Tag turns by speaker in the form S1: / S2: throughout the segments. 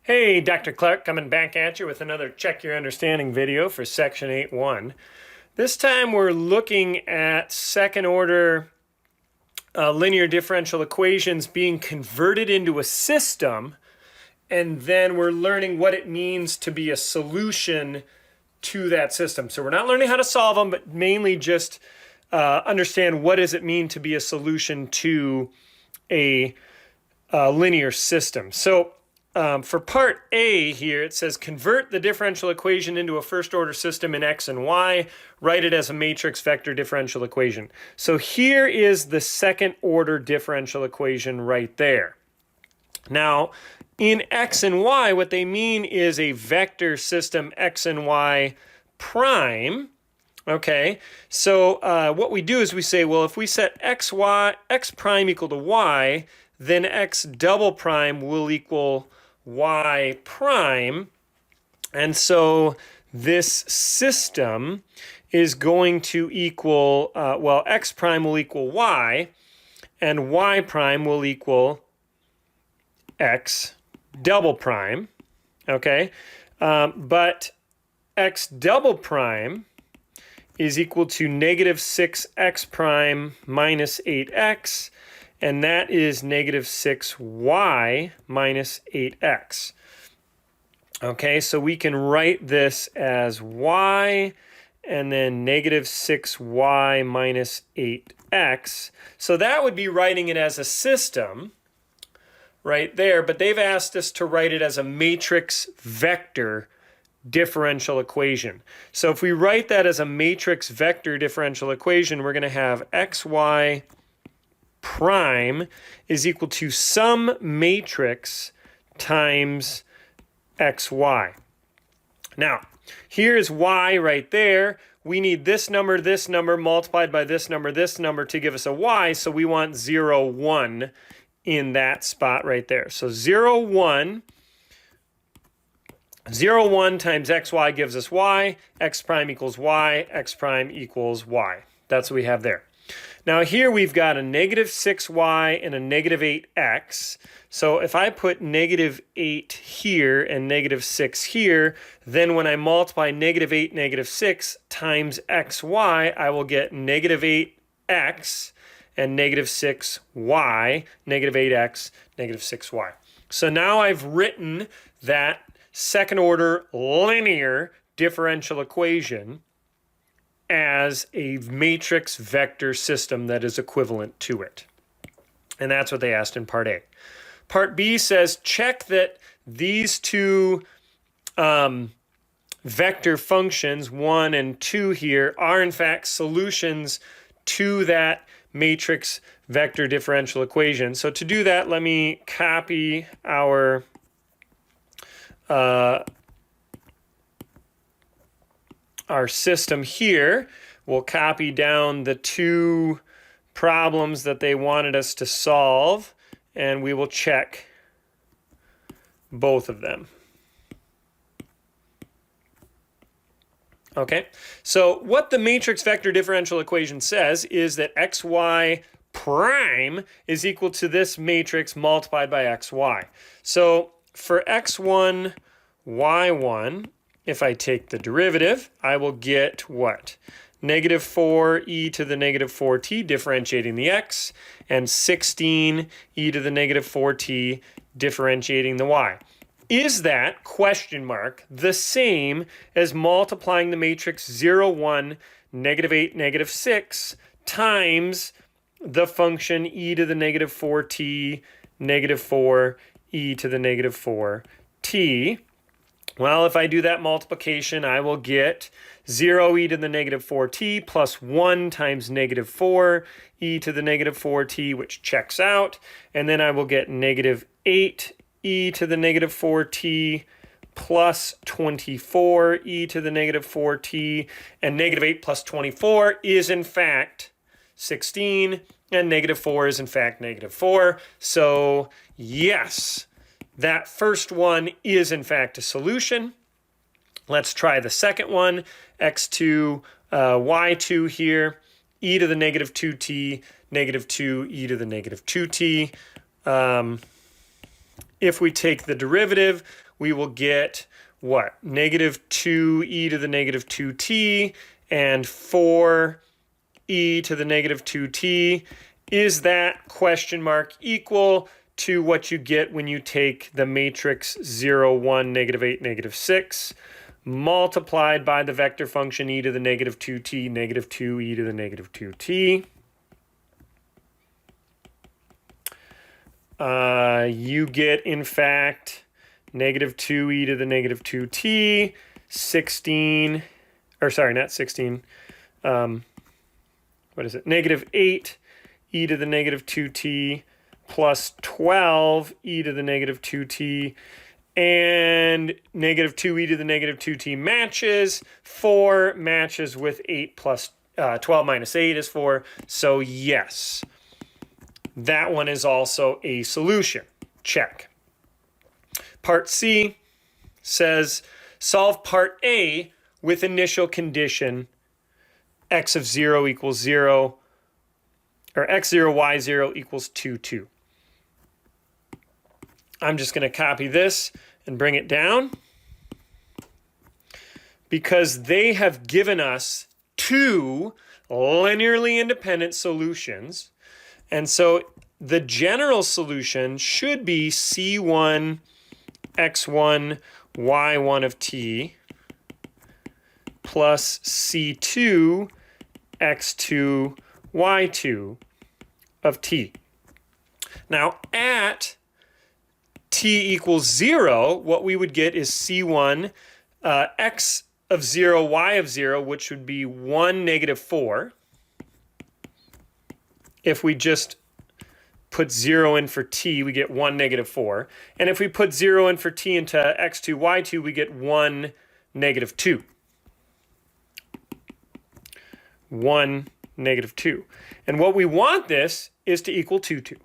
S1: Hey, Dr. Clark coming back at you with another Check Your Understanding video for Section 8.1. This time we're looking at second order linear differential equations being converted into a system, and then we're learning what it means to be a solution to that system. So we're not learning how to solve them, but mainly just understand what does it mean to be a solution to a linear system. So for part A here, it says convert the differential equation into a first order system in X and Y, write it as a matrix vector differential equation. So here is the second order differential equation right there. Now, in X and Y, what they mean is a vector system X and Y prime. Okay, so what we do is we say, well, if we set X prime equal to Y, then X double prime will equal Y prime. And so this system is going to equal, well, X prime will equal Y, and Y prime will equal X double prime. Okay, but X double prime is equal to negative 6x prime minus 8x, and that is negative 6y minus 8x. Okay, so we can write this as y and then negative 6y minus 8x. So that would be writing it as a system right there, but they've asked us to write it as a matrix vector differential equation. So if we write that as a matrix vector differential equation, we're going to have xy prime is equal to some matrix times xy. Now, here's y right there. We need this number multiplied by this number to give us a y, so we want 0, 1 in that spot right there. So 0, 1 times xy gives us y, x prime equals y, x prime equals y. That's what we have there. Now here we've got a negative 6y and a negative 8x. So if I put negative 8 here and negative 6 here, then when I multiply negative 8, negative 6 times xy, I will get negative 8x and negative 6y, negative 8x, negative 6y. So now I've written that second order linear differential equation as a matrix vector system that is equivalent to it. And that's what they asked in part A. Part B says check that these two vector functions, 1 and 2 here, are in fact solutions to that matrix vector differential equation. So to do that, let me copy our system here. We'll copy down the two problems that they wanted us to solve, and we will check both of them. Okay, so what the matrix vector differential equation says is that xy prime is equal to this matrix multiplied by xy. So for x1, y1, if I take the derivative, I will get what? Negative 4e to the negative 4t differentiating the x, and 16e to the negative 4t differentiating the y. Is that, question mark, the same as multiplying the matrix 0, 1, negative 8, negative 6 times the function e to the negative 4t, negative 4, e to the negative 4t? Well, if I do that multiplication, I will get 0e to the negative 4t plus 1 times negative 4 e to the negative 4t, which checks out. And then I will get negative 8e to the negative 4t plus 24e to the negative 4t. And negative 8 plus 24 is, in fact, 16. And negative 4 is, in fact, negative 4. So, yes, that first one is, in fact, a solution. Let's try the second one, x2, y2 here, e to the negative 2t, negative 2, e to the negative 2t. If we take the derivative, we will get what? Negative 2e to the negative 2t and 4e to the negative 2t. Is that question mark equal to what you get when you take the matrix 0, 1, negative 8, negative 6, multiplied by the vector function e to the negative 2t, negative 2e to the negative 2t? You get, in fact, negative 2e to the negative 2t, 16, or sorry, not 16, what is it? Negative 8 e to the negative 2t plus 12 e to the negative 2t, and negative 2e to the negative 2t matches. 4 matches with 8 plus 12 minus 8 is 4. So yes, that one is also a solution. Check. Part C says solve part A with initial condition x of 0 equals 0, or x0, y0 equals 2, 2. I'm just going to copy this and bring it down because they have given us 2 linearly independent solutions. And so the general solution should be C1, x1, y1 of t plus C2, x2, y2 of t. Now at t equals 0, what we would get is C1, x of 0, y of 0, which would be 1, negative 4. If we just put 0 in for t, we get 1, negative 4. And if we put 0 in for t into x2, y2, we get 1, negative 2. 1, negative 2. And what we want this is to equal 2, 2.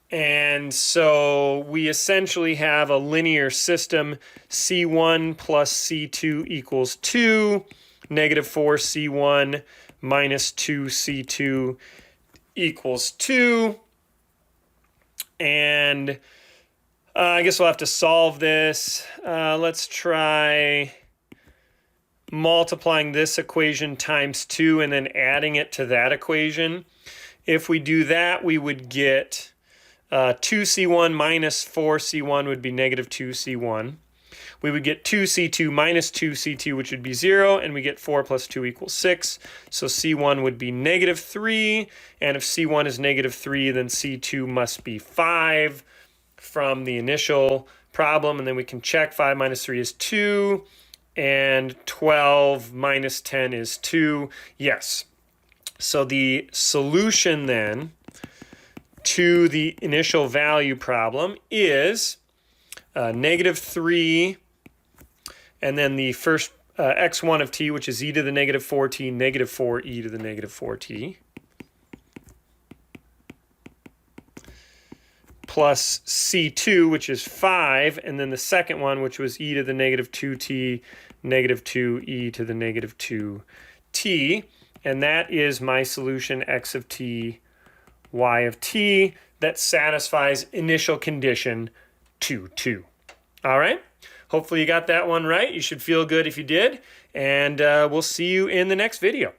S1: And so we essentially have a linear system. C1 plus C2 equals 2. Negative 4C1 minus 2C2 equals 2. And I guess we'll have to solve this. Let's try multiplying this equation times 2 and then adding it to that equation. If we do that, we would get 2C1 minus 4C1 would be negative 2C1. We would get 2C2 minus 2C2, which would be 0, and we get 4 plus 2 equals 6. So C1 would be negative 3, and if C1 is negative 3, then C2 must be 5 from the initial problem, and then we can check 5 minus 3 is 2, and 12 minus 10 is 2. Yes. So the solution then to the initial value problem is negative 3, and then the first x1 of t, which is e to the negative 4t, negative 4e to the negative 4t, plus c2, which is 5, and then the second one, which was e to the negative 2t, negative 2e to the negative 2t, and that is my solution x of t, y of t, that satisfies initial condition 2, 2. All right? Hopefully you got that one right. You should feel good if you did, and we'll see you in the next video.